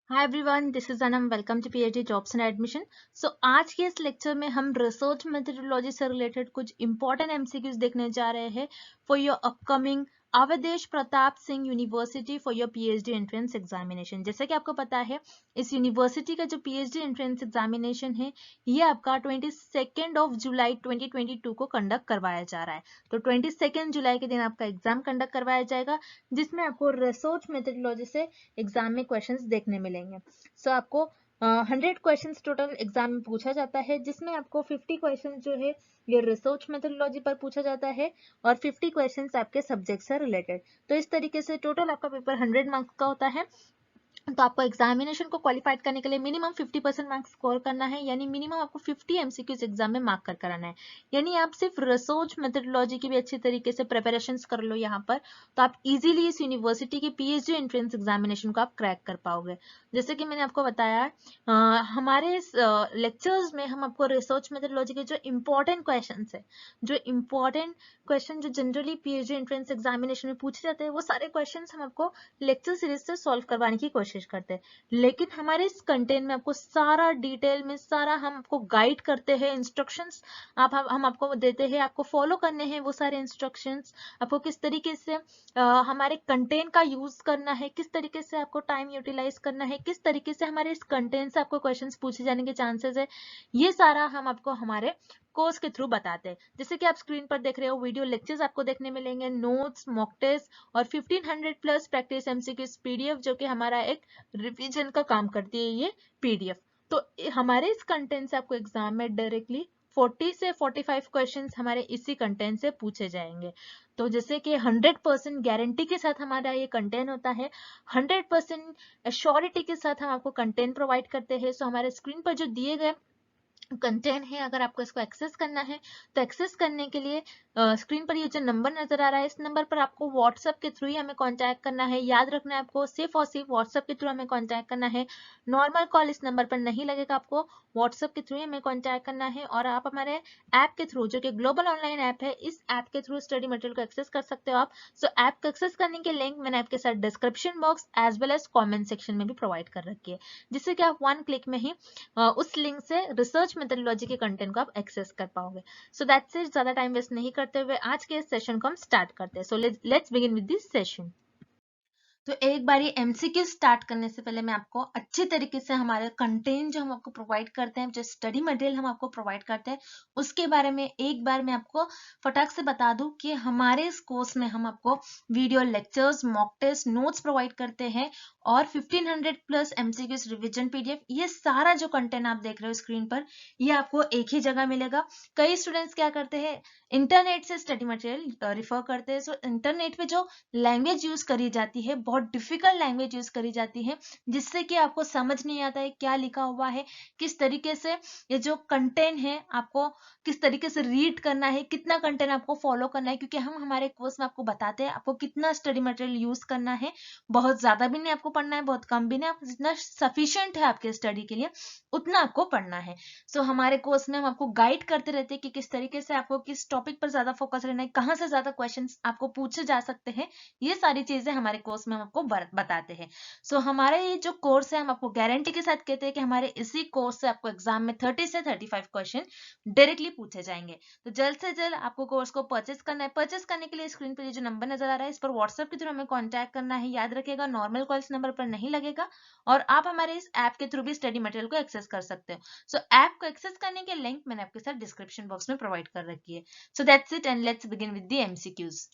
Hi everyone, this is Anam. Welcome to PhD jobs and admission. So आज के इस lecture में हम रिसर्च मेथडोलॉजी से रिलेटेड कुछ इंपॉर्टेंट एमसीक्यूज देखने जा रहे हैं for your upcoming Awadhesh Pratap Singh university for your PhD entrance examination. जैसे कि आपको पता है, इस यूनिवर्सिटी का जो पीएचडी एंट्रेंस एग्जामिनेशन है ये आपका 22 जुलाई 2022 को कंडक्ट करवाया जा रहा है। तो 22 जुलाई के दिन आपका एग्जाम कंडक्ट करवाया जाएगा, जिसमें आपको रिसर्च मेथडोलॉजी से एग्जाम में क्वेश्चंस देखने मिलेंगे। सो आपको 100 क्वेश्चंस टोटल एग्जाम में पूछा जाता है, जिसमें आपको 50 क्वेश्चंस जो है ये रिसर्च मेथडोलॉजी पर पूछा जाता है और 50 क्वेश्चंस आपके सब्जेक्ट से रिलेटेड। तो इस तरीके से टोटल आपका पेपर 100 मार्क्स का होता है। तो आपको एग्जामिनेशन को क्वालिफाइड करने के लिए मिनिमम 50% मार्क्स स्कोर करना है, यानी मिनिमम आपको 50 एमसीक्यूज एग्जाम में मार्क कर कराना है। यानी आप सिर्फ रिसर्च मेथडोलॉजी की भी अच्छी तरीके से प्रिपरेशंस कर लो यहाँ पर, तो आप इजीली इस यूनिवर्सिटी के पीएचडी एंट्रेंस एग्जामिनेशन को आप क्रैक कर पाओगे। जैसे कि मैंने आपको बताया, हमारे इस लेक्चर्स में हम आपको रिसर्च मेथडोलॉजी के जो इम्पोर्टेंट क्वेश्चन है, जो इम्पोर्टेंट क्वेश्चन जो जनरली पीएचडी एंट्रेंस एग्जामिनेशन में पूछे जाते हैं, वो सारे क्वेश्चन हम आपको लेक्चर सीरीज से सॉल्व करवाने की कोशिश करते हैं। लेकिन हमारे इस कंटेंट में आपको सारा डिटेल में सारा हम आपको गाइड करते हैं, इंस्ट्रक्शंस हम आपको देते हैं, आपको फॉलो करने हैं वो सारे इंस्ट्रक्शंस। आपको किस तरीके से हमारे कंटेंट का यूज करना है, किस तरीके से आपको टाइम यूटिलाइज करना है, किस तरीके से हमारे इस कंटेंट से आपको क्वेश्चंस पूछे जाने के चांसेस है, ये सारा हम आपको हमारे कोर्स के थ्रू बताते हैं। जैसे कि आप स्क्रीन पर देख रहे हो, वीडियो लेक्चर्स आपको देखने मिलेंगे, नोट्स, मॉक टेस्ट और 1500 प्लस प्रैक्टिस एमसीक्यूज पीडीएफ, जो कि हमारा एक रिवीजन का काम करती है ये पीडीएफ। तो हमारे इस कंटेंट से आपको एग्जाम में डायरेक्टली 40 से 45 क्वेश्चंस हमारे इसी कंटेंट से पूछे जाएंगे। तो जैसे कि 100% गारंटी के साथ हमारा ये कंटेंट होता है, 100% एश्योरिटी के साथ हम आपको कंटेंट प्रोवाइड करते हैं। सो हमारे स्क्रीन पर जो दिए गए कंटेंट है, अगर आपको इसको एक्सेस करना है तो एक्सेस करने के लिए स्क्रीन पर ये जो नंबर नजर आ रहा है, इस नंबर पर आपको व्हाट्सएप के थ्रू ही हमें कांटेक्ट करना है। याद रखना है आपको, सिर्फ और सिर्फ व्हाट्सएप के थ्रू हमें कांटेक्ट करना है। नॉर्मल कॉल इस नंबर पर नहीं लगेगा, आपको व्हाट्सएप के थ्रू ही हमें कांटेक्ट करना है। और आप हमारे ऐप के थ्रू, जो कि ग्लोबल ऑनलाइन ऐप है, इस ऐप के थ्रू स्टडी मटेरियल को एक्सेस कर सकते हो आप। सो ऐप को एक्सेस करने के लिंक मैंने आपके साथ description box as well as comment section में भी प्रोवाइड कर रखी है, जिससे कि आप 1 क्लिक में ही उस लिंक से रिसर्च मेथडोलॉजी के कंटेंट को आप एक्सेस कर पाओगे। So that's it. ज्यादा टाइम वेस्ट नहीं करते हुए आज के इस सेशन को हम स्टार्ट करते हैं। So let's begin with this session. तो एक बार ये एमसीक्यू स्टार्ट करने से पहले मैं आपको अच्छे तरीके से हमारे कंटेंट जो हम आपको प्रोवाइड करते हैं, जो स्टडी मटेरियल हम आपको प्रोवाइड करते हैं, उसके बारे में एक बार मैं आपको फटाक से बता दूं कि हमारे इस कोर्स में हम आपको video lectures, mock test, notes provide करते हैं और 1500 प्लस एमसीक्यूज रिविजन पीडीएफ। ये सारा जो कंटेंट आप देख रहे हो स्क्रीन पर, ये आपको एक ही जगह मिलेगा। कई स्टूडेंट्स क्या करते हैं, इंटरनेट से स्टडी मटेरियल रिफर करते हैं। सो इंटरनेट पे जो लैंग्वेज यूज करी जाती है, बहुत डिफिकल्ट लैंग्वेज यूज करी जाती है, जिससे कि आपको समझ नहीं आता है क्या लिखा हुआ है, किस तरीके से ये जो कंटेंट है आपको किस तरीके से रीड करना है, कितना कंटेंट आपको फॉलो करना है। क्योंकि हम हमारे कोर्स में आपको बताते हैं आपको कितना स्टडी मटेरियल यूज करना है। बहुत ज्यादा भी नहीं आपको पढ़ना है, बहुत कम भी नहीं, आप जितना सफिशिएंट है आपके स्टडी के लिए उतना आपको पढ़ना है। सो हमारे कोर्स में हम आपको गाइड करते रहते हैं कि किस तरीके से आपको किस टॉपिक पर ज्यादा फोकस रहना है, कहाँ से ज्यादा क्वेश्चंस आपको पूछे जा सकते हैं। ये सारी चीजें हमारे कोर्स में हम आपको बताते हैं। सो हमारे ये जो कोर्स है, हम आपको गारंटी के साथ कहते हैं कि हमारे इसी कोर्स से आपको एग्जाम में 30 से 35 क्वेश्चन डायरेक्टली पूछे जाएंगे। तो जल्द से जल्द आपको कोर्स को परचेस करना है। परचेस करने के लिए स्क्रीन पर ये जो नंबर नजर आ रहा है, इस पर व्हाट्सएप के थ्रू हमें कॉन्टैक्ट करना है। याद रखिएगा, नॉर्मल कॉल इस नंबर पर नहीं लगेगा और आप हमारे इस ऐप के थ्रू भी स्टडी मटेरियल को एक्सेस कर सकते हो। सो ऐप को एक्सेस करने के लिंक मैंने आपके साथ डिस्क्रिप्शन बॉक्स में प्रोवाइड कर रखी है। So that's it and let's begin with the MCQs.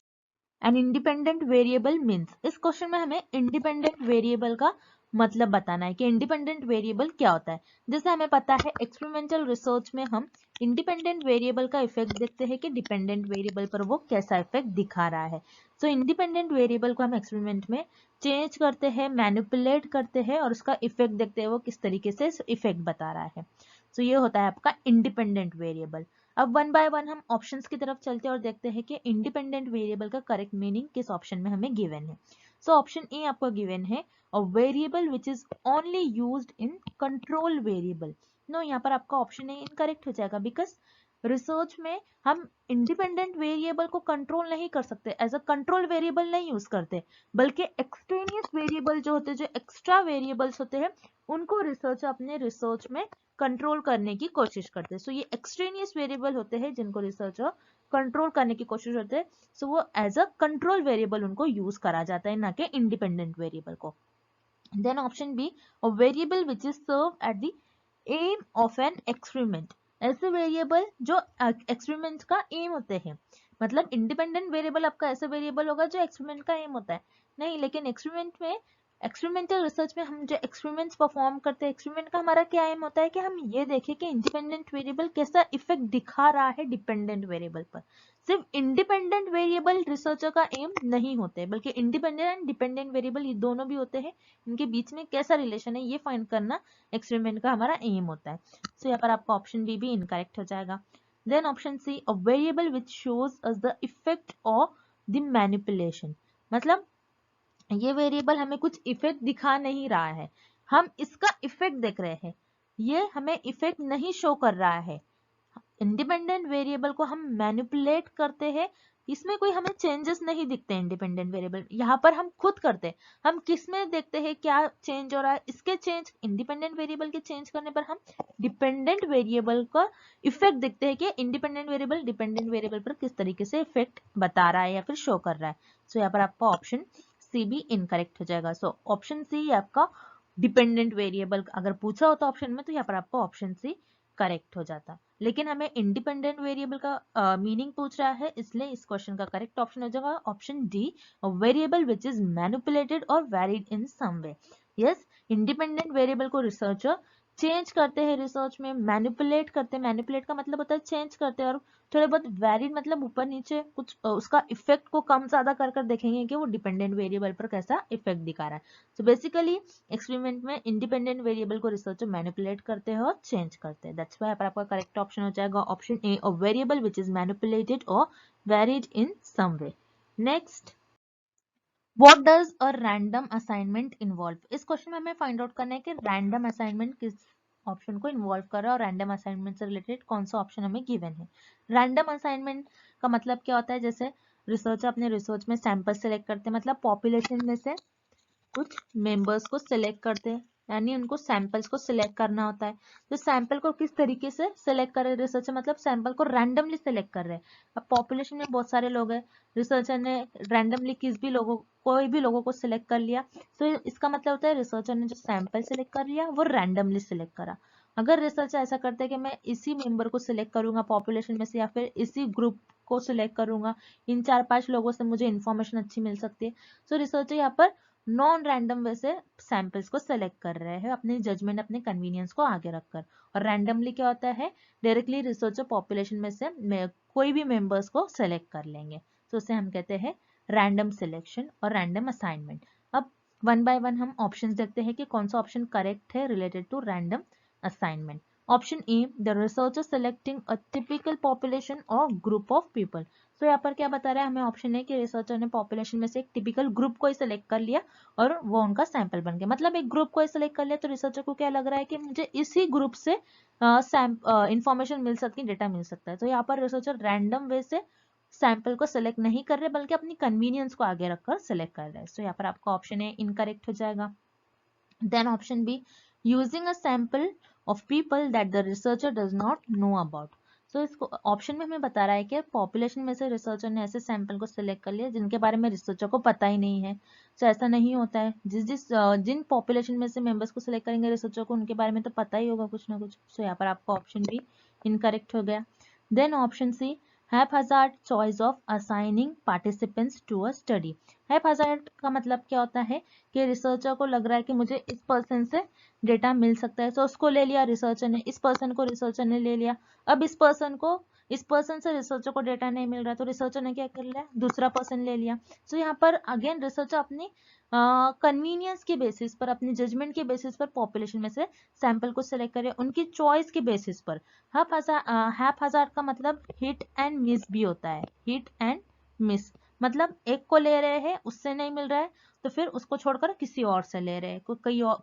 An independent variable means, इस क्वेश्चन में हमें इंडिपेंडेंट वेरिएबल का मतलब बताना है कि इंडिपेंडेंट वेरिएबल क्या होता है। जैसे हमें पता है एक्सपेरिमेंटल रिसर्च में हम इंडिपेंडेंट वेरिएबल का इफेक्ट देखते हैं कि डिपेंडेंट वेरिएबल पर वो कैसा इफेक्ट दिखा रहा है। सो इंडिपेंडेंट वेरिएबल को हम एक्सपेरिमेंट में चेंज करते हैं, मैनिपुलेट करते हैं और उसका इफेक्ट देखते हैं वो किस तरीके से इफेक्ट बता रहा है। सो ये होता है आपका इंडिपेंडेंट वेरिएबल। अब वन बाय वन हम ऑप्शंस की तरफ चलते हैं और देखते हैं कि इंडिपेंडेंट वेरिएबल का करेक्ट मीनिंग किस ऑप्शन में हमें गिवन है। सो ऑप्शन ए आपको गिवन है, a variable which is only used in control variable. No, यहाँ पर आपका ऑप्शन ए इनकरेक्ट हो जाएगा, बिकॉज रिसर्च में हम इंडिपेंडेंट वेरिएबल को कंट्रोल नहीं कर सकते, एज अ कंट्रोल वेरिएबल नहीं यूज करते, बल्कि एक्सट्रेनियस वेरिएबल जो होते हैं, जो एक्स्ट्रा वेरिएबल्स होते हैं, उनको रिसर्च अपने रिसर्च में कंट्रोल करने की कोशिश करते हैं। सो ये एक्सट्रेनियस वेरिएबल होते हैं जिनको रिसर्चर कंट्रोल करने की कोशिश होते हैं, सो वो एज अ कंट्रोल वेरिएबल उनको यूज करा जाता है, ना कि इंडिपेंडेंट वेरिएबल को। Then option B, a variable which is serve at the aim of an experiment, ऐसे वेरिएबल जो एक्सपेरिमेंट का एम होते हैं। मतलब इंडिपेंडेंट वेरिएबल आपका ऐसा वेरिएबल होगा जो एक्सपेरिमेंट का एम होता है, नहीं, लेकिन एक्सपेरिमेंट में, एक्सपेरिमेंटल रिसर्च में हम जो एक्सपेरिमेंट्स परफॉर्म करते हैं, एक्सपेरिमेंट का हमारा क्या एम होता है कि हम ये देखें कि इंडिपेंडेंट वेरिएबल कैसा इफेक्ट दिखा रहा है डिपेंडेंट वेरिएबल पर। सिर्फ इंडिपेंडेंट वेरिएबल रिसर्चर का एम नहीं होते, बल्कि इंडिपेंडेंट एंड डिपेंडेंट वेरिएबल ये दोनों भी होते हैं, इनके बीच में कैसा रिलेशन है ये फाइंड करना एक्सपेरिमेंट का हमारा एम होता है। सो यहाँ पर आपका ऑप्शन बी भी इनकरेक्ट हो जाएगा। Then option C, a variable which shows us the effect of the manipulation, मतलब ये वेरिएबल हमें कुछ इफेक्ट दिखा नहीं रहा है, हम इसका इफेक्ट देख रहे हैं, ये हमें इफेक्ट नहीं शो कर रहा है। इंडिपेंडेंट वेरिएबल को हम मैनिपुलेट करते हैं, इसमें कोई हमें चेंजेस नहीं दिखते। इंडिपेंडेंट वेरिएबल यहाँ पर हम खुद करते हैं, हम किस में देखते हैं क्या चेंज हो रहा है, इसके चेंज, इंडिपेंडेंट वेरिएबल के चेंज करने पर हम डिपेंडेंट वेरिएबल का इफेक्ट देखते हैं कि इंडिपेंडेंट वेरिएबल डिपेंडेंट वेरिएबल पर किस तरीके से इफेक्ट बता रहा है या फिर शो कर रहा है। सो यहाँ पर आपका ऑप्शन सी भी इनकरेक्ट हो जाएगा। सो ऑप्शन सी आपका डिपेंडेंट वेरिएबल अगर पूछा होता ऑप्शन में, तो यहाँ पर आपका ऑप्शन सी करेक्ट हो जाता, लेकिन हमें इंडिपेंडेंट वेरिएबल का मीनिंग पूछ रहा है, इसलिए इस क्वेश्चन का करेक्ट ऑप्शन हो जाएगा option D, variable which is manipulated और varied in some way. Yes, independent variable को रिसर्चर चेंज करते हैं, रिसर्च में मैनिपुलेट करते हैं, मैनिपुलेट का मतलब होता है चेंज करते हैं, और थोड़े बहुत वेरिड मतलब ऊपर नीचे कुछ उसका इफेक्ट को कम ज्यादा कर कर देखेंगे कि वो डिपेंडेंट वेरिएबल पर कैसा इफेक्ट दिखा रहा है। सो बेसिकली एक्सपेरिमेंट में इंडिपेंडेंट वेरिएबल को रिसर्चर मैनिपुलेट करते हैं और चेंज करते हैं, दैट्स व्हाई आपका करेक्ट ऑप्शन हो जाएगा option A, a variable which is manipulated और varied in some way. Next, what does a random assignment involve, इस क्वेश्चन में हमें फाइंड आउट करना है कि रैंडम असाइनमेंट किस ऑप्शन को इन्वॉल्व कर रहा है और रैंडम असाइनमेंट से रिलेटेड कौन सा ऑप्शन हमें गिवन है। रैंडम असाइनमेंट का मतलब क्या होता है, जैसे रिसर्चर अपने रिसर्च में सैंपल सेलेक्ट करते हैं, मतलब पॉपुलेशन में से कुछ मेंबर्स को सिलेक्ट करते हैं, यानी उनको सैंपल्स को सिलेक्ट करना होता है। तो सैंपल को किस तरीके से सिलेक्ट कर रहे हैं रिसर्चर, मतलब सैंपल को रैंडमली सिलेक्ट कर रहे हैं। अब पॉपुलेशन में बहुत सारे लोग हैं, रिसर्चर ने रैंडमली कोई भी लोगों को सिलेक्ट कर लिया, तो इसका मतलब होता है रिसर्चर ने जो सैंपल सिलेक्ट कर लिया वो रैंडमली सिलेक्ट करा। अगर रिसर्चर ऐसा करते हैं कि मैं इसी मेंबर को सिलेक्ट करूंगा पॉपुलेशन में से, या फिर इसी ग्रुप को सिलेक्ट करूंगा, इन 4-5 लोगों से मुझे इन्फॉर्मेशन अच्छी मिल सकती है, तो रिसर्चर यहाँ पर नॉन रैंडम वे से सैंपल्स को सिलेक्ट कर रहे हैं, अपनी जजमेंट अपने कन्वीनियंस को आगे रखकर। और रैंडमली क्या होता है, डायरेक्टली रिसर्चर पॉपुलेशन में से कोई भी मेंबर्स को सिलेक्ट कर लेंगे, तो उसे हम कहते हैं रैंडम सिलेक्शन और रैंडम असाइनमेंट। अब वन बाय वन हम ऑप्शंस देखते हैं कि कौन सा ऑप्शन करेक्ट है related to random assignment. Option A, the researcher selecting a typical population और ग्रुप ऑफ पीपल, तो यहाँ पर क्या बता रहा है हमें ऑप्शन है कि रिसर्चर ने पॉपुलेशन में से एक टिपिकल ग्रुप को ही सिलेक्ट कर लिया और वो उनका सैंपल बन गया, मतलब एक ग्रुप को ही सिलेक्ट कर लिया, तो रिसर्चर को क्या लग रहा है कि मुझे इसी ग्रुप से इंफॉर्मेशन मिल सकती है, डेटा मिल सकता है। तो यहाँ पर रिसर्चर रैंडम वे से सैंपल को सिलेक्ट नहीं कर रहे, बल्कि अपनी कन्वीनियंस को आगे रखकर सिलेक्ट कर रहे हैं। तो यहाँ पर आपका ऑप्शन है इनकरेक्ट हो जाएगा। Then option B, using a sample of people that the researcher does not know about, so इसको ऑप्शन में हमें बता रहा है कि पॉपुलेशन में से रिसर्चर ने ऐसे सैंपल को सिलेक्ट कर लिया जिनके बारे में रिसर्चर को पता ही नहीं है। तो ऐसा नहीं होता है, जिन पॉपुलेशन में से मेंबर्स को सिलेक्ट करेंगे रिसर्चर को, उनके बारे में तो पता ही होगा कुछ ना कुछ। सो यहाँ पर आपका ऑप्शन भी इनकरेक्ट हो गया। Then option C, haphazard choice of assigning participants to a study, haphazard का मतलब क्या होता है कि रिसर्चर को लग रहा है कि मुझे इस पर्सन से डेटा मिल सकता है, तो उसको ले लिया रिसर्चर ने, इस पर्सन को रिसर्चर ने ले लिया। अब इस पर्सन से रिसर्चर को डेटा नहीं मिल रहा, तो रिसर्चर ने क्या कर लिया, दूसरा पर्सन ले लिया। तो यहाँ पर अगेन रिसर्चर अपनी कन्वीनियंस के बेसिस पर, अपनी जजमेंट के बेसिस पर पॉपुलेशन में से सैंपल को सिलेक्ट करे, उनकी चॉइस के बेसिस पर। हैपहज़ार्ड का मतलब हिट एंड मिस भी होता है, हिट एंड मिस, मतलब एक को ले रहे हैं, उससे नहीं मिल रहा है तो फिर उसको छोड़कर किसी और से ले रहे हैं,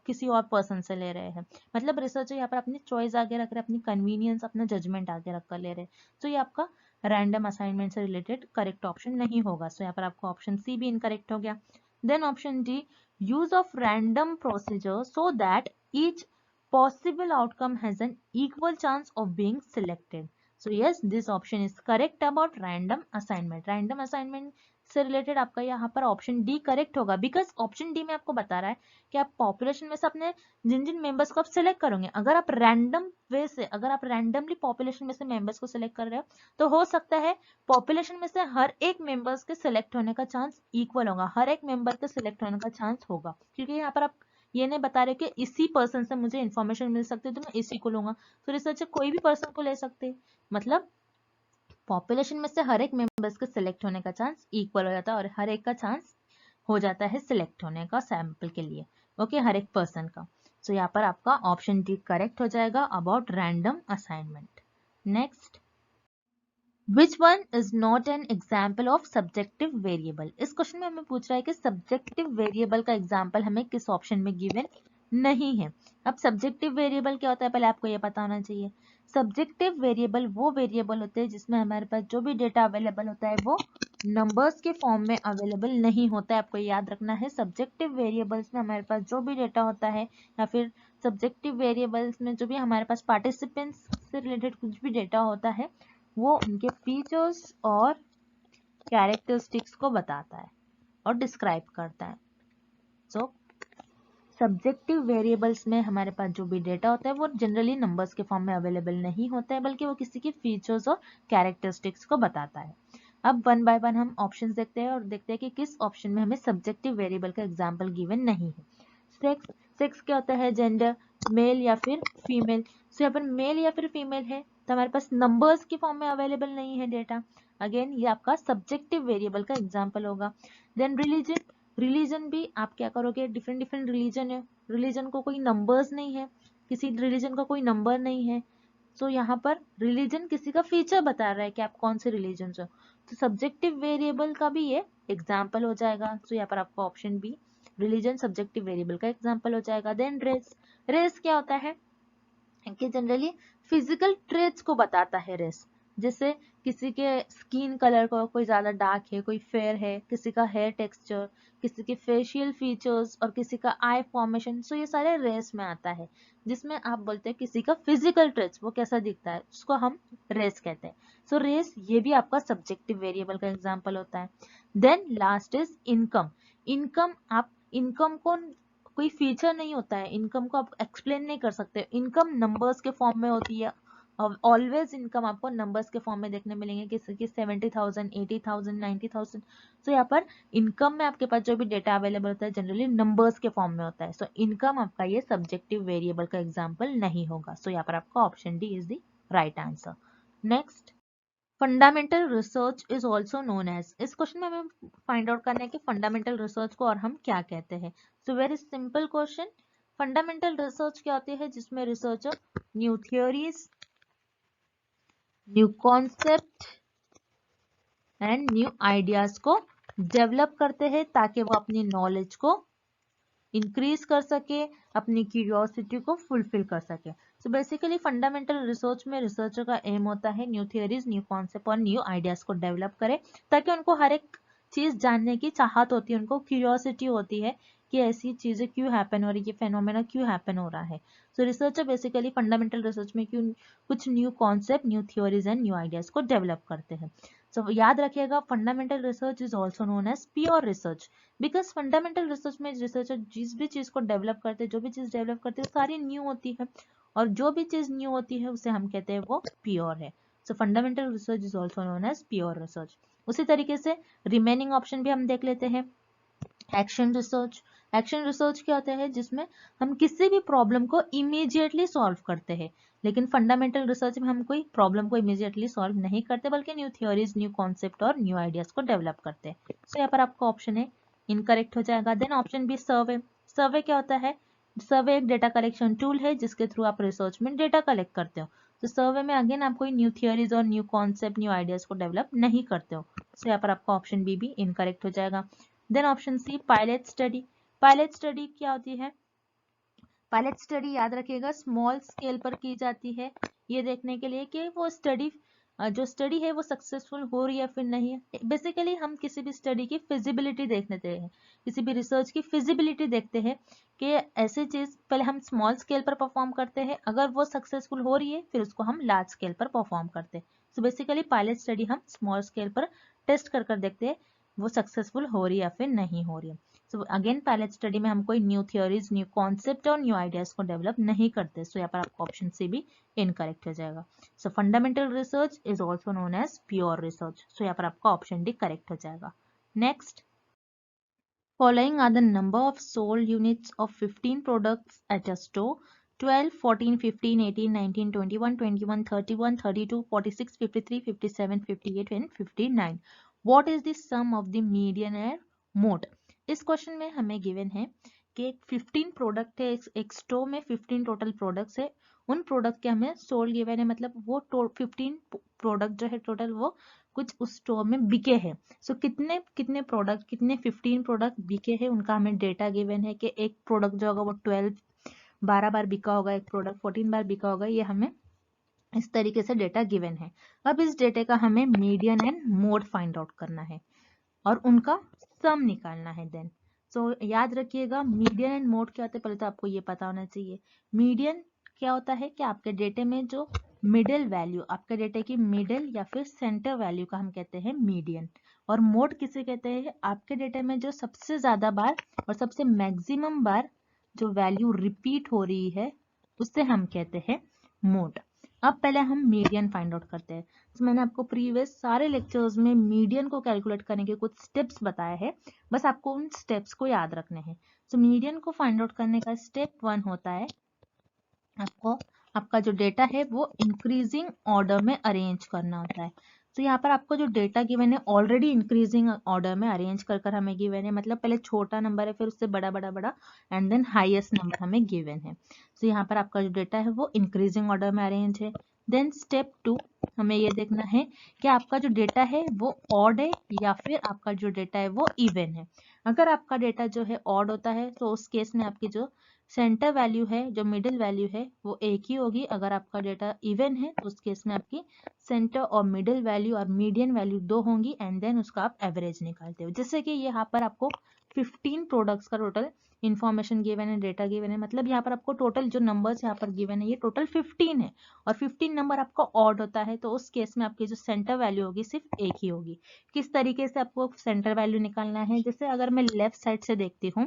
किसी और पर्सन से ले रहे हैं। मतलब रिसर्चर यहाँ पर अपनी चॉइस आगे रख रहे हैं, अपनी कन्वीनियंस, अपना जजमेंट आगे रख कर ले रहे हैं। तो ये आपका रैंडम असाइनमेंट से रिलेटेड करेक्ट ऑप्शन नहीं होगा। सो यहाँ पर आपका ऑप्शन सी भी इनकरेक्ट हो गया। Then option D, use of random procedure so that each possible outcome has an equal chance of being selected. So yes, this option is correct about random assignment. Random assignment से related आपका यहाँ पर option D correct होगा, because option D में आपको बता रहा है कि आप पॉपुलेशन में से अपने जिन जिन मेंबर्स को आप सिलेक्ट करोगे, अगर आप रैंडम वे से, अगर आप रैंडमली पॉपुलेशन में से मेंबर्स को सिलेक्ट कर रहे हो तो हो सकता है पॉपुलेशन में से हर एक मेंबर्स के सिलेक्ट होने का चांस इक्वल होगा, हर एक मेंबर के सिलेक्ट होने का चांस होगा, क्योंकि यहाँ पर आप ये नहीं बता रहे कि इसी पर्सन से मुझे इन्फॉर्मेशन मिल सकती है तो मैं इसी को लूंगा। तो रिसर्चर कोई भी पर्सन को ले सकते हैं, मतलब पॉपुलेशन में से हर एक मेंबर्स के सिलेक्ट होने का चांस इक्वल हो जाता है और हर एक का चांस हो जाता है सिलेक्ट होने का सैंपल के लिए, ओके, हर एक पर्सन का। तो यहाँ पर आपका ऑप्शन डी करेक्ट हो जाएगा about random assignment. Next, Which one is not an example of subjective variable? इस क्वेश्चन में हमें पूछ रहा है कि सब्जेक्टिव वेरिएबल का एग्जाम्पल हमें किस ऑप्शन में गिवन नहीं है। अब सब्जेक्टिव वेरिएबल क्या होता है पहले आपको ये पता होना चाहिए। सब्जेक्टिव वेरिएबल वो वेरिएबल होते हैं जिसमें हमारे पास जो भी डेटा अवेलेबल होता है वो नंबर्स के फॉर्म में अवेलेबल नहीं होता है। आपको याद रखना है, सब्जेक्टिव वेरिएबल्स में हमारे पास जो भी डेटा होता है या फिर सब्जेक्टिव वेरिएबल्स में जो भी हमारे पास पार्टिसिपेंट्स से रिलेटेड कुछ भी डेटा होता है वो उनके फीचर्स और कैरेक्टरिस्टिक्स को बताता है और डिस्क्राइब करता है। सो सब्जेक्टिव वेरिएबल्स में हमारे पास जो भी डेटा होता है वो जनरली नंबर्स के फॉर्म में अवेलेबल नहीं होता है, बल्कि वो किसी की फीचर्स और कैरेक्टरिस्टिक्स को बताता है। अब वन बाय वन हम ऑप्शंस देखते हैं और देखते हैं कि किस ऑप्शन में हमें सब्जेक्टिव वेरिएबल का एग्जाम्पल गिवन नहीं है। सेक्स क्या होता है, जेंडर, मेल या फिर फीमेल। सो यहाँ पर मेल या फिर फीमेल है तो हमारे पास नंबर्स की फॉर्म में अवेलेबल नहीं है डेटा, अगेन ये आपका सब्जेक्टिव वेरिएबल का एग्जाम्पल होगा। देन रिलीजन, रिलीजन भी आप क्या करोगे, डिफरेंट डिफरेंट रिलीजन है, रिलीजन को कोई नंबर्स नहीं है, किसी रिलीजन का कोई नंबर नहीं है। सो यहाँ पर रिलीजन किसी का फीचर बता रहा है कि आप कौन से रिलीजन से हो, तो सब्जेक्टिव वेरिएबल का भी ये एग्जाम्पल हो जाएगा। सो यहाँ पर आपका option B, religion subjective variable का एग्जाम्पल हो जाएगा। देन रेस, रेस क्या होता है कि जनरली फिजिकल ट्रेट्स को बताता है रेस, जैसे किसी के स्किन कलर को, कोई ज्यादा डार्क है, कोई फेयर है, किसी का हेयर टेक्सचर, किसी के फेशियल फीचर्स और किसी का आई फॉर्मेशन। सो ये सारे रेस में आता है, जिसमें आप बोलते हैं किसी का फिजिकल ट्रेट्स वो कैसा दिखता है उसको हम रेस कहते हैं। सो रेस ये भी आपका सब्जेक्टिव वेरिएबल का एग्जाम्पल होता है। Then last is income. Income, आप इनकम को कोई फीचर नहीं होता है, इनकम को आप एक्सप्लेन नहीं कर सकते, इनकम नंबर्स के फॉर्म में होती है। ऑलवेज इनकम आपको नंबर्स के फॉर्म में देखने मिलेंगे, किसी की 70,000, 80,000, 90,000। सो यहाँ पर इनकम में आपके पास जो भी डेटा अवेलेबल होता है जनरली नंबर्स के फॉर्म में होता है। सो इनकम आपका ये सब्जेक्टिव वेरिएबल का एग्जाम्पल नहीं होगा। सो यहाँ पर आपका option D is the right answer. Next, fundamental research is also known as. इस क्वेश्चन में हमें फाइंड आउट करना है कि फंडामेंटल रिसर्च को और हम क्या कहते हैं। So very simple question, fundamental research क्या होती है, जिसमें researcher new theories, new concept and new ideas को डेवलप करते हैं ताकि वो अपनी नॉलेज को इंक्रीज कर सके, अपनी क्यूरियोसिटी को फुलफिल कर सके। सो बेसिकली फंडामेंटल रिसर्च में रिसर्चर का एम होता है न्यू थियोरीज, न्यू कॉन्सेप्ट और न्यू आइडियाज को डेवलप करे, ताकि उनको हर एक चीज जानने की चाहत होती है, उनको क्यूरियोसिटी होती है कि ऐसी चीजें क्यों हैपन हो रही है, ये फेनोमेना क्यों हैपन हो रहा है। So researcher basically fundamental research में क्यों कुछ new concept, new theories and new ideas को डेवलप करते हैं। सो याद रखिएगा, fundamental research is also known as pure research, because fundamental research में रिसर्चर जिस भी चीज को डेवलप करते हैं, जो भी चीज डेवलप करते हैं सारी न्यू होती है, और जो भी चीज न्यू होती है उसे हम कहते हैं वो प्योर है। So fundamental research is also known as pure research. उसी तरीके से रिमेनिंग ऑप्शन भी हम देख लेते हैं। एक्शन रिसर्च, एक्शन रिसर्च क्या होता है, जिसमें हम किसी भी प्रॉब्लम को इमीडिएटली सॉल्व करते हैं, लेकिन फंडामेंटल रिसर्च में हम कोई प्रॉब्लम को इमीडिएटली सॉल्व नहीं करते, बल्कि न्यू थ्योरीज, न्यू कॉन्सेप्ट और न्यू आइडियाज को डेवलप करते हैं। तो यहाँ पर आपका ऑप्शन है इनकरेक्ट हो जाएगा। देन ऑप्शन बी, सर्वे। सर्वे क्या होता है, सर्वे एक डेटा कलेक्शन टूल है जिसके थ्रू आप रिसर्च में डेटा कलेक्ट करते हो। तो सर्वे में अगेन आप कोई न्यू थियोरीज और न्यू कॉन्सेप्ट, न्यू आइडियाज को डेवलप नहीं करते हो। तो यहाँ पर आपका ऑप्शन बी भी इनकरेक्ट हो जाएगा। Then option C pilot study. Pilot study क्या होती है? पायलट स्टडी याद रखिएगा स्मॉल स्केल पर की जाती है, ये देखने के लिए कि वो स्टडी जो स्टडी है वो सक्सेसफुल हो रही है फिर नहीं है। बेसिकली हम किसी भी स्टडी की फिजिबिलिटी देखते हैं, किसी भी रिसर्च की फिजिबिलिटी देखते हैं कि ऐसी चीज पहले हम स्मॉल स्केल पर परफॉर्म करते हैं, अगर वो सक्सेसफुल हो रही है फिर उसको हम लार्ज स्केल पर परफॉर्म करते हैं। सो बेसिकली पायलट स्टडी हम स्मॉल स्केल पर टेस्ट कर देखते हैं वो सक्सेसफुल हो रही है या फिर नहीं हो रही है। सो अगेन पायलट स्टडी में हम कोई न्यू थियोरीज, न्यू कॉन्सेप्ट और न्यू आइडियाज को डेवलप नहीं करते। सो यहाँ पर आपका ऑप्शन सी भी इनकरेक्ट हो जाएगा। So fundamental research is also known as pure research. So यहाँ पर आपका ऑप्शन डी करेक्ट हो जाएगा। Next, following are the number of sold units of 15 products at a store: 12, 14, 15, 18, 19, 21, 21, 31, 32, 46, 53, 57, 58 and 59. What is the sum of the median and mode? इस question में हमें given है कि 15 प्रोडक्ट है, एक स्टोर में 15 टोटल प्रोडक्ट्स है, उन प्रोडक्ट के हमें सोल्ड गिवन है, मतलब वो 15 प्रोडक्ट जो है टोटल वो कुछ उस स्टोर में बिके हैं। सो कितने कितने प्रोडक्ट, कितने 15 प्रोडक्ट बिके हैं उनका हमें डेटा गिवन है कि एक प्रोडक्ट जो होगा वो 12 बार बिका होगा, एक प्रोडक्ट 14 बार बिका होगा, ये हमें इस तरीके से डेटा गिवन है। अब इस डेटा का हमें median and mode find out करना है और उनका सम निकालना है। देन याद रखिएगा मीडियन एंड मोड क्या होता है, पहले तो आपको ये पता होना चाहिए। मीडियन क्या होता है कि आपके डेटे में जो मिडिल वैल्यू, आपके डेटे की मिडिल या फिर सेंटर वैल्यू का हम कहते हैं मीडियन। और मोड किसे कहते हैं? आपके डेटे में जो सबसे ज्यादा बार और सबसे मैक्सिमम बार जो वैल्यू रिपीट हो रही है उससे हम कहते हैं मोड। अब पहले हम मीडियन फाइंड आउट करते हैं। तो मैंने आपको प्रीवियस सारे लेक्चर्स में मीडियन को कैलकुलेट करने के कुछ स्टेप्स बताए हैं, बस आपको उन स्टेप्स को याद रखने हैं। तो मीडियन को फाइंड आउट करने का स्टेप 1 होता है आपको आपका जो डेटा है वो इंक्रीजिंग ऑर्डर में अरेंज करना होता है। तो यहाँ पर आपको जो डेटा गिवन है ऑलरेडी इंक्रीजिंग ऑर्डर में अरेंज कर हमें गिवन है, मतलब पहले छोटा नंबर है फिर उससे बड़ा बड़ा बड़ा एंड देन हाईएस्ट नंबर हमें गिवन है। तो यहाँ पर आपका जो डेटा है वो इंक्रीजिंग ऑर्डर में अरेंज है। देन स्टेप 2 हमें ये देखना है कि आपका जो डेटा है वो ऑड है या फिर आपका जो डेटा है वो इवन है। अगर आपका डेटा जो है ऑड होता है तो उस केस में आपकी जो सेंटर वैल्यू है, जो मिडिल वैल्यू है वो एक ही होगी। अगर आपका डेटा इवन है तो उस केस में आपकी सेंटर और मिडिल वैल्यू और मीडियन वैल्यू 2 होंगी एंड देन उसका आप एवरेज निकालते हो। जैसे कि यहाँ पर आपको 15 प्रोडक्ट्स का टोटल इन्फॉर्मेशन गिवन है, डेटा गिवन है, मतलब यहाँ पर आपको टोटल जो नंबर्स यहाँ पर गिवन है ये टोटल 15 है और 15 नंबर आपका ऑड होता है, तो उस केस में आपकी जो सेंटर वैल्यू होगी सिर्फ एक ही होगी। किस तरीके से आपको सेंटर वैल्यू निकालना है? जैसे अगर मैं लेफ्ट साइड से देखती हूँ,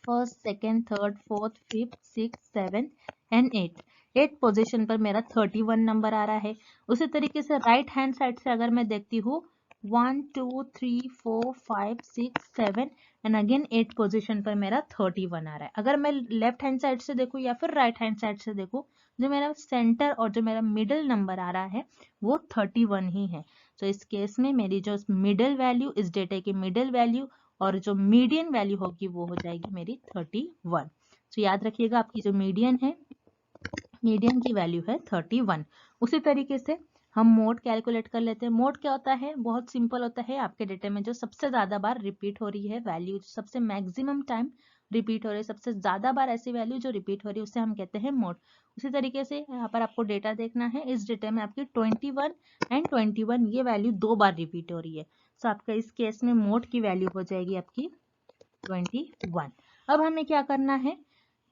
first, second, third, fourth, fifth, six, seven and eight position पर मेरा 31 नंबर आ रहा है। उसी तरीके से राइट हैंड साइड से अगर मैं देखती हूँ 1 2 3 4 5 6 7 एंड अगेन 8 पोजीशन पर मेरा 31 आ रहा है। अगर मैं लेफ्ट हैंड साइड से देखूँ या फिर राइट हैंड साइड से देखूँ, जो मेरा सेंटर और जो मेरा मिडिल नंबर आ रहा है वो 31 ही है। तो इस केस में मेरी जो मिडिल वैल्यू, इस डेटा की मिडिल वैल्यू और जो मीडियन वैल्यू होगी वो हो जाएगी मेरी 31। तो याद रखिएगा आपकी जो मीडियन है, मीडियन की वैल्यू है 31। उसी तरीके से हम मोड कैलकुलेट कर लेते हैं। मोड क्या होता है? बहुत सिंपल होता है, आपके डेटा में जो सबसे ज्यादा बार रिपीट हो रही है वैल्यू, सबसे मैक्सिमम टाइम रिपीट हो रही है, सबसे ज्यादा बार ऐसी वैल्यू जो रिपीट हो रही है उसे हम कहते हैं मोड। उसी तरीके से यहाँ पर आपको डेटा देखना है, इस डेटा में आपकी 21 एंड 21 ये वैल्यू 2 बार रिपीट हो रही है। तो आपका इस केस में मोड की वैल्यू हो जाएगी आपकी 21। अब हमें क्या करना है?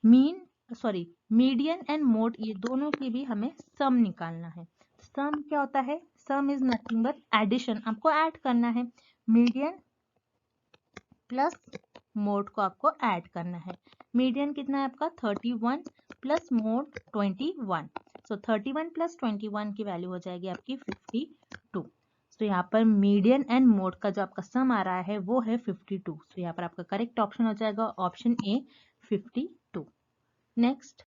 मीडियन एंड मोड ये दोनों की भी हमें सम निकालना है। सम क्या होता है? Sum is nothing but addition, आपको ऐड करना है। मीडियन प्लस मोड को आपको ऐड करना है। मीडियन कितना है आपका? 31 प्लस मोड 21। सो 31 प्लस 21 की वैल्यू हो जाएगी आपकी 52। तो यहाँ पर मीडियन एंड मोड का जो आपका सम आ रहा है वो है 52। तो यहाँ पर आपका करेक्ट ऑप्शन हो जाएगा ऑप्शन ए 52। Next,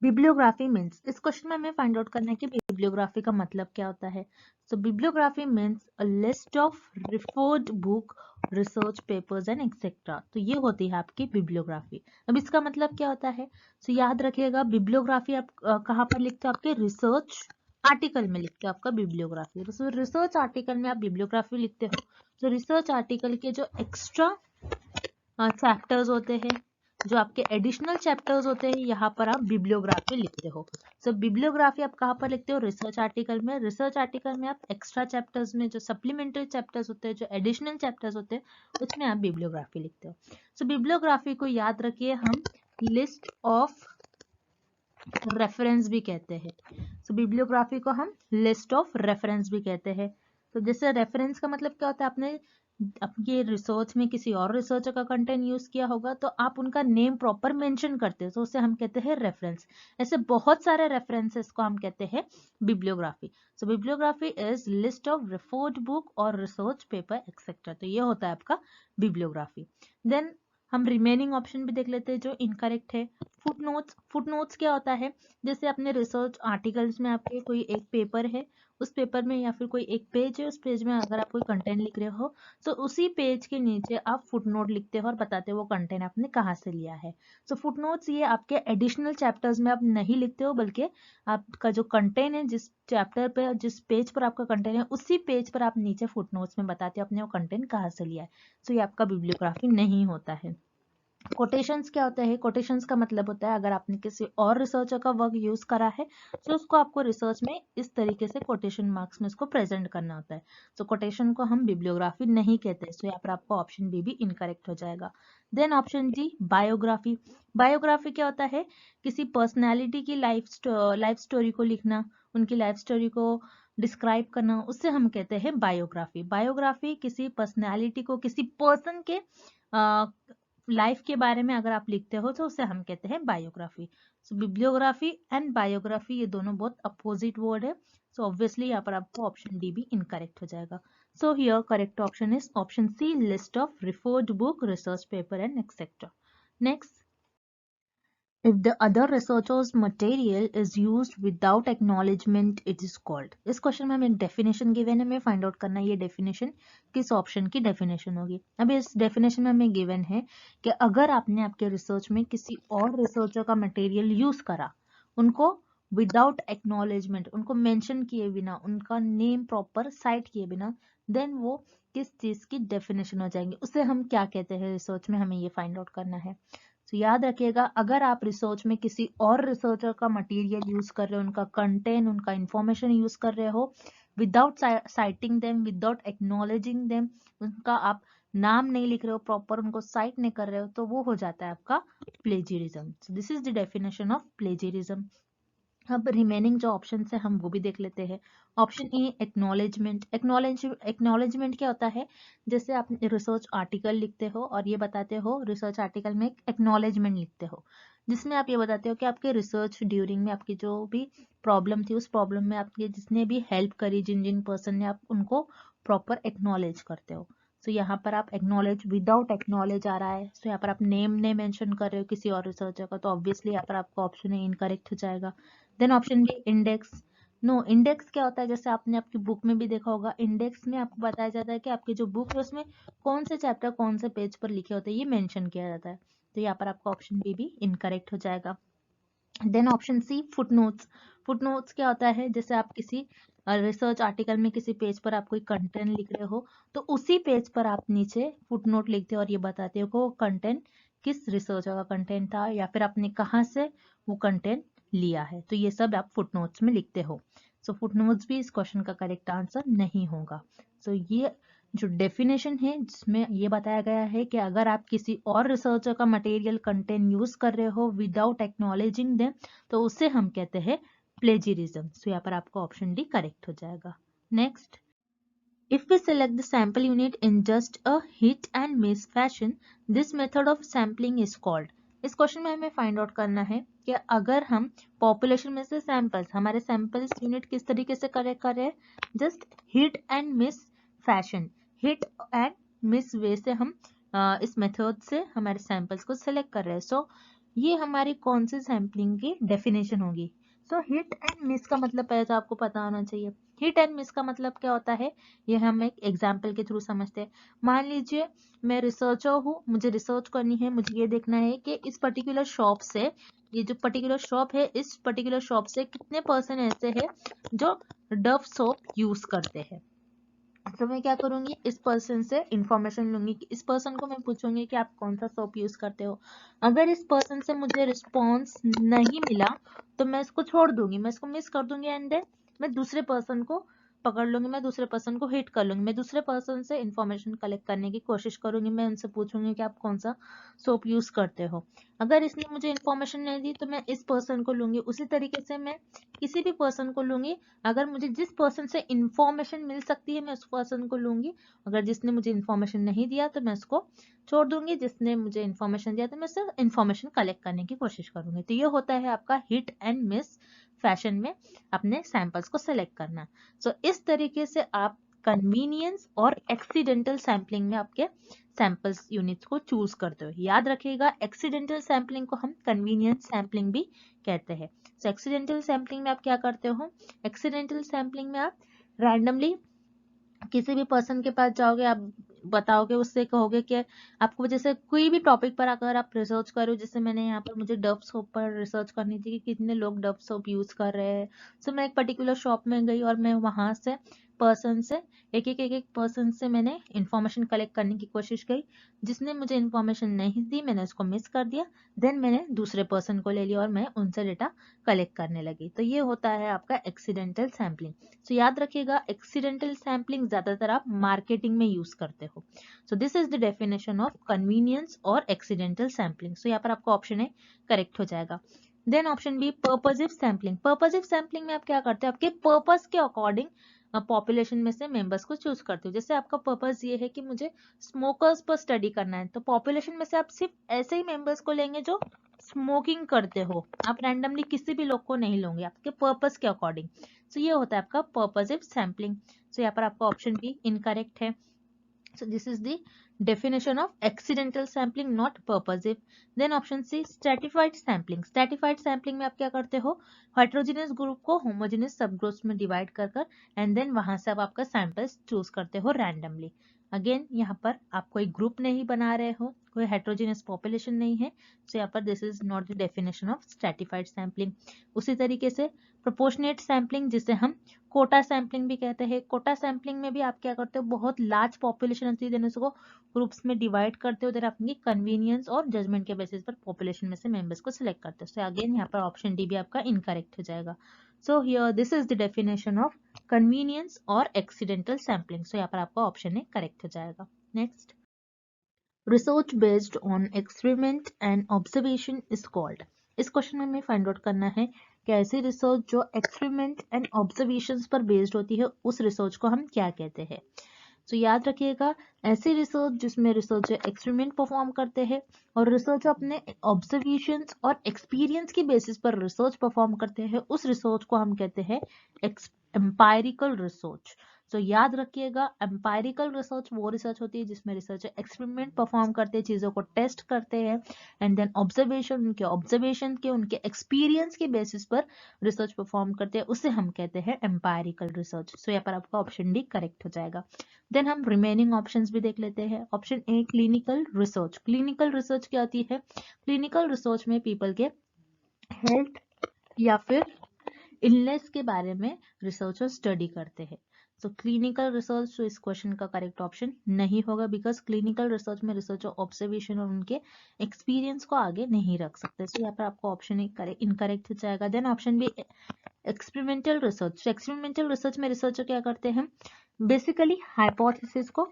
bibliography means. इस क्वेश्चन में हमें फाइंड आउट करना है कि बिब्लियोग्राफी का मतलब क्या होता है। So bibliography means a list of referred book research papers and etcetera. तो ये होती है आपकी बिब्लियोग्राफी। अब इसका मतलब क्या होता है? तो याद रखिएगा, बिब्लियोग्राफी आप कहाँ पर लिखते हो? आपके रिसर्च आर्टिकल में लिखते हो आपका बिब्लियोग्राफी। तो रिसर्च आर्टिकल में आप बिब्लियोग्राफी लिखते हो, तो रिसर्च आर्टिकल के जो एक्स्ट्रा चैप्टर्स होते हैं, जो आपके एडिशनल चैप्टर्स होते हैं, यहाँ पर आप बिब्लियोग्राफी लिखते हो। सो बिब्लियोग्राफी आप कहाँ पर लिखते हो? रिसर्च आर्टिकल में। रिसर्च आर्टिकल में आप एक्स्ट्रा चैप्टर्स में जो सप्लीमेंट्री चैप्टर्स होते हैं, जो एडिशनल चैप्टर्स होते हैं, उसमें आप बिब्लियोग्राफी लिखते हो। सो बिब्लियोग्राफी को याद रखिए हम लिस्ट ऑफ रेफरेंस भी कहते हैं। सो बिब्लियोग्राफी को हम लिस्ट ऑफ रेफरेंस भी कहते हैं। तो जैसे रेफरेंस का मतलब क्या होता है? आपने आपके रिसर्च में किसी और रिसर्चर का कंटेंट यूज किया होगा, तो आप उनका नेम प्रॉपर मेंशन करते हैं, तो उसे हम कहते हैं रेफरेंस। ऐसे बहुत सारे रेफरेंसेस को हम कहते हैं bibliography. So bibliography is list of referred book और रिसर्च पेपर एक्सेट्रा। तो ये होता है आपका बिब्लियोग्राफी। देन हम रिमेनिंग ऑप्शन भी देख लेते हैं जो इनकरेक्ट है। फुटनोट्स। फुटनोट्स क्या होता है? जैसे अपने रिसर्च आर्टिकल्स में आपके कोई एक पेपर है, उस पेपर में या फिर कोई एक पेज है, उस पेज में अगर आप कोई कंटेंट लिख रहे हो, तो उसी पेज के नीचे आप फुटनोट लिखते हो और बताते हो वो कंटेंट आपने कहाँ से लिया है। सो फुटनोट्स ये आपके एडिशनल चैप्टर्स में आप नहीं लिखते हो, बल्कि आपका जो कंटेंट है, जिस चैप्टर पे, जिस पेज पर आपका कंटेंट है, उसी पेज पर आप नीचे फुटनोट्स में बताते हो आपने वो कंटेंट कहाँ से लिया है। सो ये आपका बिब्लियोग्राफी नहीं होता है। कोटेशंस क्या होता है? कोटेशंस का मतलब होता है अगर आपने किसी और रिसर्चर का वर्क यूज करा है, तो उसको आपको रिसर्च में इस तरीके से कोटेशन मार्क्स में इसको प्रेजेंट करना होता है। तो कोटेशन को हम बिब्लियोग्राफी नहीं कहते, सो यहाँ पर आपको ऑप्शन बी भी इनकरेक्ट हो जाएगा। Then option D, biography. Biography क्या होता है? किसी पर्सनैलिटी की लाइफ स्टोरी को लिखना, उनकी लाइफ स्टोरी को डिस्क्राइब करना, उससे हम कहते हैं बायोग्राफी। बायोग्राफी किसी पर्सनैलिटी को, किसी पर्सन के लाइफ के बारे में अगर आप लिखते हो, तो उसे हम कहते हैं biography. So bibliography and biography ये दोनों बहुत अपोजिट वर्ड है। सो ऑब्वियसली यहाँ पर आपको ऑप्शन डी भी इनकरेक्ट हो जाएगा। So here correct option is option C, list of referred book, research paper and etcetera. Next, if the other researcher's material is used without acknowledgement, it is called। इस question में हमें definition given है, हमें find out करना है ये definition किस option की डेफिनेशन होगी। अब इस डेफिनेशन में हमें गिवन है कि अगर आपने आपके रिसर्च में किसी और रिसर्चर का मटेरियल यूज करा, उनको विदाउट एक्नॉलेजमेंट, उनको मेंशन किए बिना, उनका नेम प्रॉपर साइट किए बिना, देन वो किस चीज की डेफिनेशन हो जाएंगे, उसे हम क्या कहते हैं रिसर्च में, हमें ये फाइंड आउट करना है। तो याद रखिएगा, अगर आप रिसर्च में किसी और रिसर्चर का मटेरियल यूज कर रहे हो, उनका कंटेंट, उनका इंफॉर्मेशन यूज कर रहे हो, without citing them, without acknowledging them, उनका आप नाम नहीं लिख रहे हो, प्रॉपर उनको साइट नहीं कर रहे हो, तो वो हो जाता है आपका plagiarism. So this is the definition of plagiarism. अब रिमेनिंग जो ऑप्शन है हम वो भी देख लेते हैं। Option A, acknowledgement. एक्नॉलेजमेंट क्या होता है? जैसे आप रिसर्च आर्टिकल लिखते हो और ये बताते हो, रिसर्च आर्टिकल में एक एक्नॉलेजमेंट लिखते हो, जिसमें आप ये बताते हो कि आपके रिसर्च ड्यूरिंग में आपकी जो भी प्रॉब्लम थी, उस प्रॉब्लम में आपकी जिसने भी हेल्प करी, जिन जिन पर्सन ने, आप उनको प्रॉपर एक्नॉलेज करते हो। सो यहाँ पर आप एक्नॉलेज, विदाउट एक्नॉलेज आ रहा है, सो यहाँ पर आप नेम ने मेंशन कर रहे हो किसी और रिसर्चर का, तो ऑब्वियसली यहाँ पर आपका ऑप्शन इनकरेक्ट हो जाएगा। Then option B, index. No, index क्या होता है? जैसे आपने आपकी बुक में भी देखा होगा, इंडेक्स में आपको बताया जाता है कि आपकी जो बुक है उसमें कौन से चैप्टर कौन से पेज पर लिखे होते हैं, ये मेंशन किया जाता है। तो यहाँ पर आपका ऑप्शन बी भी इनकरेक्ट हो जाएगा। Then option C, footnotes. Footnotes क्या होता है? जैसे आप किसी रिसर्च आर्टिकल में किसी पेज पर आप कोई कंटेंट लिख रहे हो, तो उसी पेज पर आप नीचे फुटनोट लिखते हो और ये बताते हो कि वो कंटेंट किस रिसर्चर का कंटेंट था, या फिर आपने कहाँ से वो कंटेंट लिया है, तो ये सब आप फुटनोट्स में लिखते हो। सो फुटनोट्स भी इस क्वेश्चन का करेक्ट आंसर नहीं होगा। सो ये जो डेफिनेशन है, जिसमें ये बताया गया है कि अगर आप किसी और रिसर्चर का मटेरियल कंटेंट यूज कर रहे हो विदाउट एक्नॉलेजिंग देम, तो उसे हम कहते हैं प्लेजियरिज्म। सो यहाँ पर आपका ऑप्शन डी करेक्ट हो जाएगा। Next, if we select the sample unit in just a hit and miss fashion, this method of sampling is called। इस क्वेश्चन में हमें फाइंड आउट करना है कि अगर हम पॉपुलेशन में से सैंपल्स, हमारे सैंपल्स यूनिट किस तरीके से करेक्ट कर रहे हैं, just hit and miss fashion, hit and miss way से हम इस मेथड से हमारे सैंपल्स को सिलेक्ट कर रहे हैं। सो ये हमारी कौन सी सैम्पलिंग की डेफिनेशन होगी? सो हिट एंड मिस का मतलब पहले तो आपको पता होना चाहिए। हिट एंड मिस का मतलब क्या होता है, ये हम एक एग्जाम्पल के थ्रू समझते हैं। मान लीजिए मैं रिसर्चर हूँ, मुझे रिसर्च करनी है, मुझे ये देखना है कि इस पर्टिकुलर शॉप से, ये जो पर्टिकुलर शॉप है, इस पर्टिकुलर शॉप से कितने पर्सन ऐसे हैं जो डव सोप यूज करते हैं। तो मैं क्या करूंगी, इस पर्सन से इंफॉर्मेशन लूंगी कि इस पर्सन को मैं पूछूंगी कि आप कौन सा सोप यूज करते हो। अगर इस पर्सन से मुझे रिस्पॉन्स नहीं मिला तो मैं इसको छोड़ दूंगी, मैं इसको मिस कर दूंगी, एंड देन मैं दूसरे पर्सन को पकड़ लूंगी, मैं दूसरे पर्सन को हिट कर लूंगी, मैं दूसरे पर्सन से इंफॉर्मेशन कलेक्ट करने की कोशिश करूंगी, मैं उनसे पूछूंगी कि आप कौन सा सोप यूज करते हो। अगर इसने मुझे इंफॉर्मेशन नहीं दी तो मैं इस पर्सन को लूंगी। उसी तरीके से मैं किसी भी पर्सन को लूंगी, अगर मुझे जिस पर्सन से इंफॉर्मेशन मिल सकती है मैं उस पर्सन को लूंगी, अगर जिसने मुझे इंफॉर्मेशन नहीं दिया तो मैं उसको छोड़ दूंगी, जिसने मुझे इंफॉर्मेशन दिया तो मैं उससे इंफॉर्मेशन कलेक्ट करने की कोशिश करूंगी। तो ये होता है आपका हिट एंड मिस फैशन में अपने सैंपल्स को सिलेक्ट करना। सो इस तरीके से आप कन्वीनियंस और एक्सीडेंटल सैम्पलिंग में आपके सैंपल्स यूनिट्स को चूज करते हो। याद रखिएगा, एक्सीडेंटल सैम्पलिंग को हम कन्वीनियंस सैम्पलिंग भी कहते हैं। सो एक्सीडेंटल सैम्पलिंग में आप क्या करते हो, एक्सीडेंटल सैम्पलिंग में आप रैंडमली किसी भी पर्सन के पास जाओगे, आप बताओगे, उससे कहोगे कि आपको जैसे कोई भी टॉपिक पर अगर आप रिसर्च करो, जैसे मैंने यहाँ पर मुझे डव सोप पर रिसर्च करनी थी कि कितने लोग डव सोप यूज कर रहे हैं। सो मैं एक पर्टिकुलर शॉप में गई और मैं वहां से पर्सन से एक पर्सन से मैंने इंफॉर्मेशन कलेक्ट करने की कोशिश की। जिसने मुझे इंफॉर्मेशन नहीं दी मैंने उसको मिस कर दिया, देन मैंने दूसरे पर्सन को ले लिया और मैं उनसे डेटा कलेक्ट करने लगी। तो ये होता है आपका एक्सीडेंटल सैम्पलिंग। सो याद रखिएगा, एक्सीडेंटल सैम्पलिंग ज्यादातर आप मार्केटिंग में यूज करते हो। So this is the definition of convenience और एक्सीडेंटल सैम्पलिंग। सो यहाँ पर आपका ऑप्शन ए करेक्ट हो जाएगा। Then option B purposive sampling. Purposive sampling में आप क्या करते हो, आपके पर्पस के अकॉर्डिंग पॉपुलेशन में से मेंबर्स को चूज करते हो। जैसे आपका पर्पस ये है कि मुझे स्मोकर्स पर स्टडी करना है, तो पॉपुलेशन में से आप सिर्फ ऐसे ही मेंबर्स को लेंगे जो स्मोकिंग करते हो, आप रैंडमली किसी भी लोग को नहीं लोगे, आपके पर्पस के अकॉर्डिंग। सो ये होता है आपका पर्पसिव सैम्पलिंग। सो यहाँ पर आपका ऑप्शन बी इनकरेक्ट है। So this is the definition of accidental sampling, not purposive. Then option C stratified sampling. Stratified sampling में आप क्या करते हो, heterogeneous ग्रुप को homogeneous subgroups में डिवाइड कर कर एंड देन वहां से आप आपका सैंपल्स चूज करते हो रैंडमली। अगेन यहाँ पर आप कोई ग्रुप नहीं बना रहे हो, कोई हेट्रोजीनियस पॉपुलेशन नहीं है, सो यहाँ पर this is not the definition of stratified sampling. उसी तरीके से प्रोपोर्शनेट सैम्पलिंग, जिसे हम कोटा सैम्पलिंग भी कहते हैं। कोटा सैम्पलिंग में भी आप क्या करते हो, बहुत लार्ज पॉपुलेशन होती है, देन उसको ग्रुप्स में डिवाइड करते हो, देन अपनी कन्वीनियंस और जजमेंट के बेसिस पर पॉपुलेशन में से मेंबर्स को सिलेक्ट करते हो। सो अगेन यहाँ पर ऑप्शन डी भी आपका इनकरेक्ट हो जाएगा। So here this is the definition of convenience और एक्सीडेंटल सैम्पलिंग। सो यहाँ पर आपका ऑप्शन ए करेक्ट हो जाएगा। Next, research based on experiment and observation is called. इस क्वेश्चन में हमें फाइंड आउट करना है कि ऐसी रिसर्च जो एक्सपेरिमेंट एंड ऑब्जर्वेशंस पर बेस्ड होती है उस रिसर्च को हम क्या कहते हैं। तो याद रखिएगा, ऐसी रिसर्च जिसमें रिसर्चर एक्सपेरिमेंट परफॉर्म करते हैं और रिसर्चर अपने ऑब्जर्वेशंस और एक्सपीरियंस की बेसिस पर रिसर्च परफॉर्म करते हैं, उस रिसर्च को हम कहते हैं एम्पायरिकल रिसर्च। तो याद रखिएगा, एम्पायरिकल रिसर्च वो रिसर्च होती है जिसमें रिसर्चर एक्सपेरिमेंट परफॉर्म करते हैं, चीजों को टेस्ट करते हैं एंड देन ऑब्जर्वेशन, उनके ऑब्जर्वेशन के, उनके एक्सपीरियंस के बेसिस पर रिसर्च परफॉर्म करते हैं, उसे हम कहते हैं एम्पायरिकल रिसर्च। सो यहाँ पर आपका ऑप्शन डी करेक्ट हो जाएगा। देन हम रिमेनिंग ऑप्शंस भी देख लेते हैं। Option a clinical research. Clinical research क्या होती है, क्लिनिकल रिसर्च में पीपल के हेल्थ या फिर इलनेस के बारे में रिसर्चर स्टडी करते हैं। सो क्लिनिकल रिसर्च तो इस क्वेश्चन का करेक्ट ऑप्शन नहीं होगा, बिकॉज क्लिनिकल रिसर्च में रिसर्चर ऑब्जर्वेशन और उनके एक्सपीरियंस को आगे नहीं रख सकते। सो यहाँ पर आपका ऑप्शन इनकरेक्ट हो जाएगा। Then option B experimental research. Experimental research में रिसर्चर क्या करते हैं, बेसिकली हाइपोथेसिस को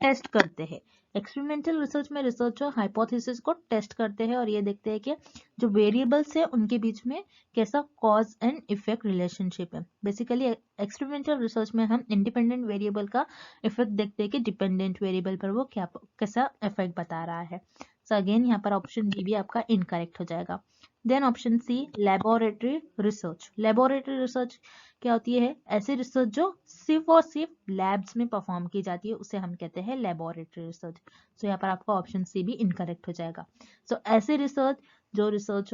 टेस्ट करते हैं। एक्सपेरिमेंटल रिसर्च में रिसर्चर हाइपोथेसिस को टेस्ट करते हैं और ये देखते हैं कि जो वेरिएबल्स है उनके बीच में कैसा कॉज एंड इफेक्ट रिलेशनशिप है। बेसिकली एक्सपेरिमेंटल रिसर्च में हम इंडिपेंडेंट वेरिएबल का इफेक्ट देखते हैं कि डिपेंडेंट वेरिएबल पर वो क्या कैसा इफेक्ट बता रहा है। सो अगेन यहाँ पर ऑप्शन बी भी आपका इनकरेक्ट हो जाएगा। Then option C laboratory research. Laboratory research क्या होती है, ऐसी रिसर्च जो सिर्फ और सिर्फ लैब्स में परफॉर्म की जाती है, उसे हम कहते हैं लैबोरेटरी रिसर्च। सो यहाँ पर आपका ऑप्शन सी भी इनकरेक्ट हो जाएगा। सो ऐसी रिसर्च जो रिसर्च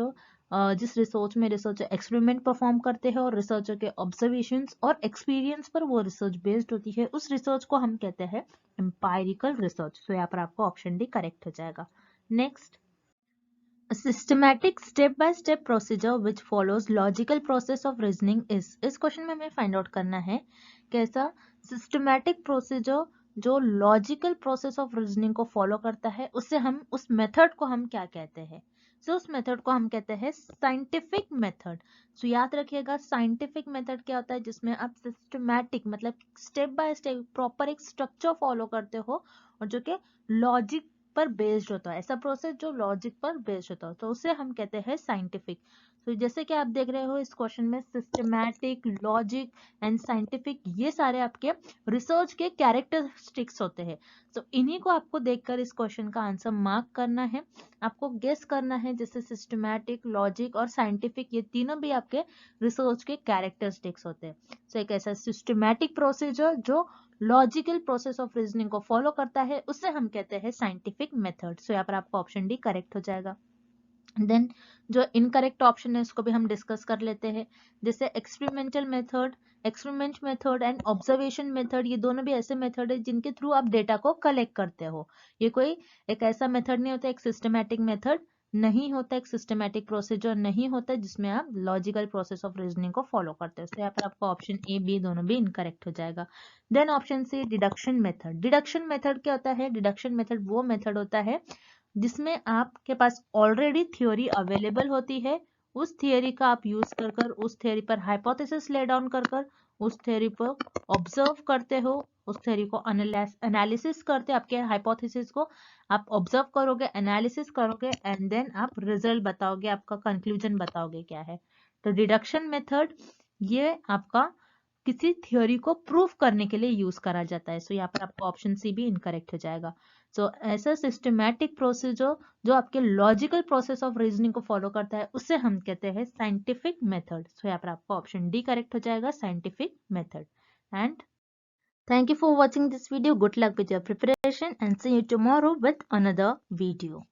जिस रिसर्च में रिसर्चर एक्सपेरिमेंट परफॉर्म करते हैं और रिसर्चर के ऑब्जर्वेशंस और एक्सपीरियंस पर वो रिसर्च बेस्ड होती है, उस रिसर्च को हम कहते हैं एम्पायरिकल रिसर्च। तो यहाँ पर आपका ऑप्शन डी करेक्ट हो जाएगा। Next, A systematic step-by-step procedure which follows logical process of reasoning is। इस क्वेश्चन में हमें फाइंड आउट करना है कैसा सिस्टमैटिक प्रोसीजर जो लॉजिकल प्रोसेस ऑफ रीजनिंग को फॉलो करता है, उससे हम उस मेथड को हम क्या कहते हैं। सो उस मेथड को हम कहते हैं साइंटिफिक मेथड। सो याद रखिएगा साइंटिफिक मेथड क्या होता है, जिसमें आप सिस्टमैटिक मतलब स्टेप बाय स्टेप प्रॉपर एक स्ट्रक्चर फॉलो करते हो और जो कि लॉजिक पर बेस्ड होता है, ऐसा प्रोसेस जो लॉजिक पर बेस्ड होता है, तो उसे हम कहते हैं साइंटिफिक। तो जैसे कि आप देख रहे हो इस क्वेश्चन में सिस्टमैटिक, लॉजिक एंड साइंटिफिक ये सारे आपके रिसर्च के कैरेक्टरिस्टिक्स होते हैं। तो इन्हीं को आपको देखकर इस क्वेश्चन का आंसर मार्क करना है, आपको गेस करना है। जैसे सिस्टमैटिक, लॉजिक और साइंटिफिक ये तीनों भी आपके रिसर्च के कैरेक्टरिस्टिक्स होते हैं। तो एक ऐसा सिस्टमैटिक प्रोसीजर जो लॉजिकल प्रोसेस ऑफ रीजनिंग को फॉलो करता है, उसे हम कहते हैं साइंटिफिक मेथड। सो यहाँ पर आपका ऑप्शन डी करेक्ट हो जाएगा। देन जो इनकरेक्ट ऑप्शन है उसको भी हम डिस्कस कर लेते हैं। जैसे experimental method, experiment method and observation method, ये दोनों भी ऐसे मेथड है जिनके थ्रू आप डेटा को कलेक्ट करते हो। ये कोई एक ऐसा मेथड नहीं होता, एक सिस्टमैटिक मेथड नहीं होता, एक सिस्टमैटिक प्रोसीजर नहीं होता जिसमें आप लॉजिकल प्रोसेस ऑफ रीजनिंग को फॉलो करते हो। तो यहाँ पर आपका ऑप्शन ए बी दोनों भी इनकरेक्ट हो जाएगा। Then option C deduction method. Deduction method क्या होता है? डिडक्शन मेथड वो मेथड होता है जिसमें आपके पास ऑलरेडी थ्योरी अवेलेबल होती है, उस थ्योरी का आप यूज कर कर उस थ्योरी पर हाइपोथेसिस ले डाउन कर कर उस थ्योरी पर ऑब्जर्व करते हो, उस थ्योरी को एनालिसिस करते हो, आपके हाइपोथेसिस को आप ऑब्जर्व करोगे, एनालिसिस करोगे एंड देन आप रिजल्ट बताओगे, आपका कंक्लूजन बताओगे क्या है। तो डिडक्शन मेथड ये आपका किसी थ्योरी को प्रूव करने के लिए यूज करा जाता है। सो यहाँ पर आपका ऑप्शन सी भी इनकरेक्ट हो जाएगा। सो ऐसा सिस्टमैटिक प्रोसीजर जो आपके लॉजिकल प्रोसेस ऑफ रीजनिंग को फॉलो करता है, उसे हम कहते हैं साइंटिफिक मेथड। सो यहाँ पर आपका ऑप्शन डी करेक्ट हो जाएगा, scientific method. And thank you for watching this video. Good luck with your preparation and see you tomorrow with another video.